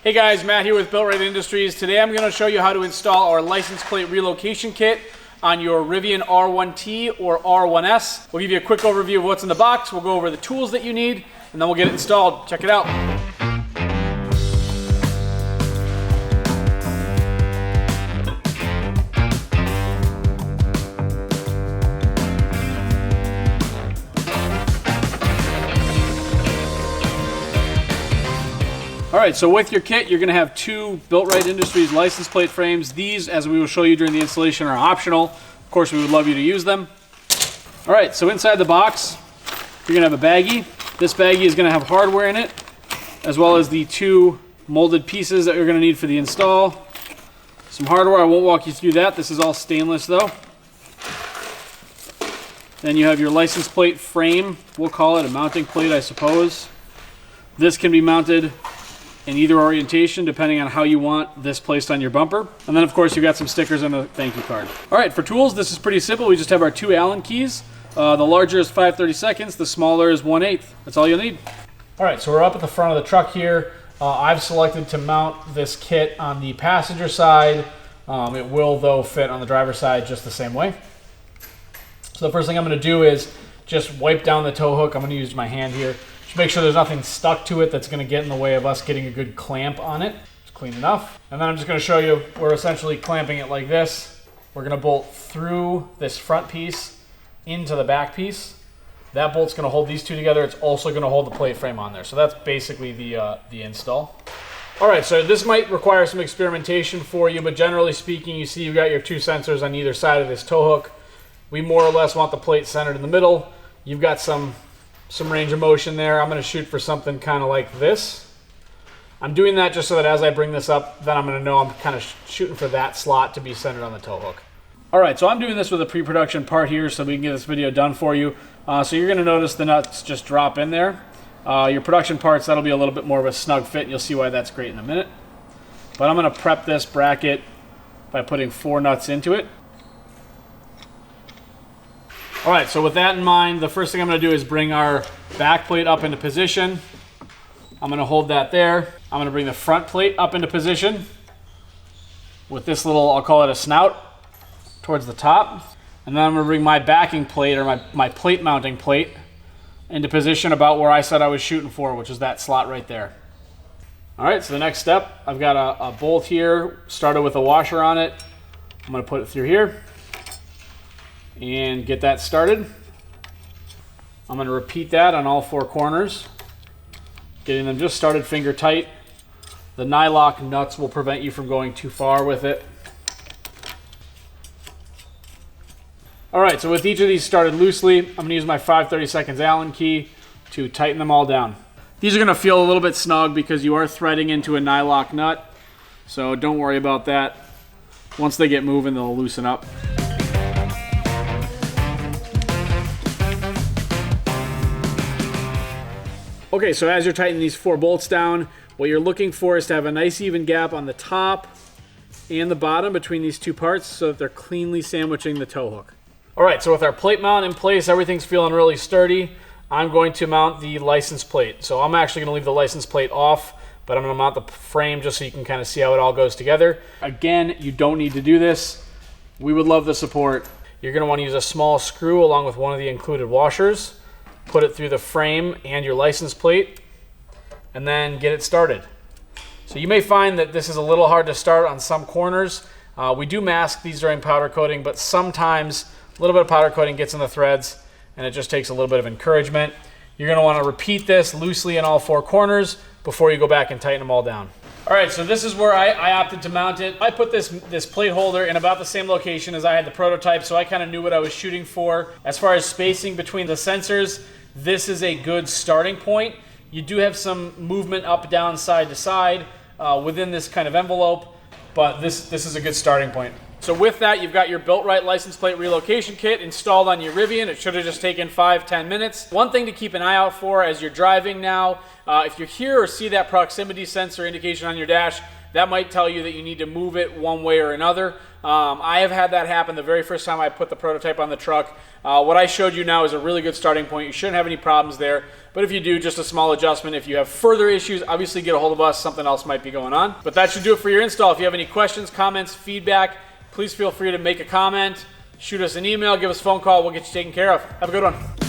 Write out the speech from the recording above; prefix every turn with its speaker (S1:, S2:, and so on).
S1: Hey guys, Matt here with Built Right Industries. Today I'm going to show you how to install our license plate relocation kit on your Rivian R1T or R1S. We'll give you a quick overview of what's in the box. We'll go over the tools that you need, and then we'll get it installed. Check it out. All right, so with your kit, you're gonna have two Built Right Industries license plate frames. These, as we will show you during the installation, are optional. Of course, we would love you to use them. All right, so inside the box, you're gonna have a baggie. This baggie is gonna have hardware in it, as well as the two molded pieces that you're gonna need for the install. Some hardware, I won't walk you through that. This is all stainless though. Then you have your license plate frame. We'll call it a mounting plate, I suppose. This can be mounted in either orientation, depending on how you want this placed on your bumper. And then of course, you've got some stickers and a thank you card. All right, for tools, this is pretty simple. We just have our two Allen keys. The larger is 5/32, the smaller is 1/8. That's all you'll need. All right, so we're up at the front of the truck here. I've selected to mount this kit on the passenger side. It will, though, fit on the driver's side just the same way. So the first thing I'm gonna do is just wipe down the tow hook. I'm gonna use my hand here. Just make sure there's nothing stuck to it that's gonna get in the way of us getting a good clamp on it. It's clean enough. And then I'm just gonna show you, we're essentially clamping it like this. We're gonna bolt through this front piece into the back piece. That bolt's gonna hold these two together. It's also gonna hold the plate frame on there. So that's basically the install. All right, so this might require some experimentation for you, but generally speaking, you see you've got your two sensors on either side of this tow hook. We more or less want the plate centered in the middle. You've got some range of motion there. I'm gonna shoot for something kind of like this. I'm doing that just so that as I bring this up, then I'm gonna know I'm kind of shooting for that slot to be centered on the tow hook. All right, so I'm doing this with a pre-production part here so we can get this video done for you. So you're gonna notice the nuts just drop in there. Your production parts, that'll be a little bit more of a snug fit, and you'll see why that's great in a minute. But I'm gonna prep this bracket by putting 4 nuts into it. All right, so with that in mind, the first thing I'm gonna do is bring our back plate up into position. I'm gonna hold that there. I'm gonna bring the front plate up into position with this little, I'll call it a snout, towards the top. And then I'm gonna bring my backing plate, or my plate mounting plate, into position about where I said I was shooting for, which is that slot right there. All right, so the next step, I've got a bolt here, started with a washer on it. I'm gonna put it through here and get that started. I'm gonna repeat that on all 4 corners, getting them just started finger tight. The nylock nuts will prevent you from going too far with it. All right, so with each of these started loosely, I'm gonna use my 5/32 Allen key to tighten them all down. These are gonna feel a little bit snug because you are threading into a nylock nut, so don't worry about that. Once they get moving, they'll loosen up. Okay, so as you're tightening these 4 bolts down, what you're looking for is to have a nice even gap on the top and the bottom between these 2 parts so that they're cleanly sandwiching the tow hook. All right, so with our plate mount in place, everything's feeling really sturdy. I'm going to mount the license plate. So I'm actually gonna leave the license plate off, but I'm gonna mount the frame just so you can kind of see how it all goes together. Again, you don't need to do this. We would love the support. You're gonna wanna use a small screw along with one of the included washers. Put it through the frame and your license plate, and then get it started. So you may find that this is a little hard to start on some corners. We do mask these during powder coating, but sometimes a little bit of powder coating gets in the threads, and it just takes a little bit of encouragement. You're gonna wanna repeat this loosely in all 4 corners before you go back and tighten them all down. All right, so this is where I opted to mount it. I put this plate holder in about the same location as I had the prototype, so I kind of knew what I was shooting for. As far as spacing between the sensors, this is a good starting point. You do have some movement up, down, side to side within this kind of envelope, but this is a good starting point. So with that, you've got your Built Right license plate relocation kit installed on your Rivian. It should have just taken 5-10 minutes. One thing to keep an eye out for as you're driving now, if you hear or see that proximity sensor indication on your dash, that might tell you that you need to move it one way or another. I have had that happen the very first time I put the prototype on the truck. What I showed you now is a really good starting point. You shouldn't have any problems there. But if you do, just a small adjustment. If you have further issues, obviously get a hold of us. Something else might be going on. But that should do it for your install. If you have any questions, comments, feedback, please feel free to make a comment, shoot us an email, give us a phone call. We'll get you taken care of. Have a good one.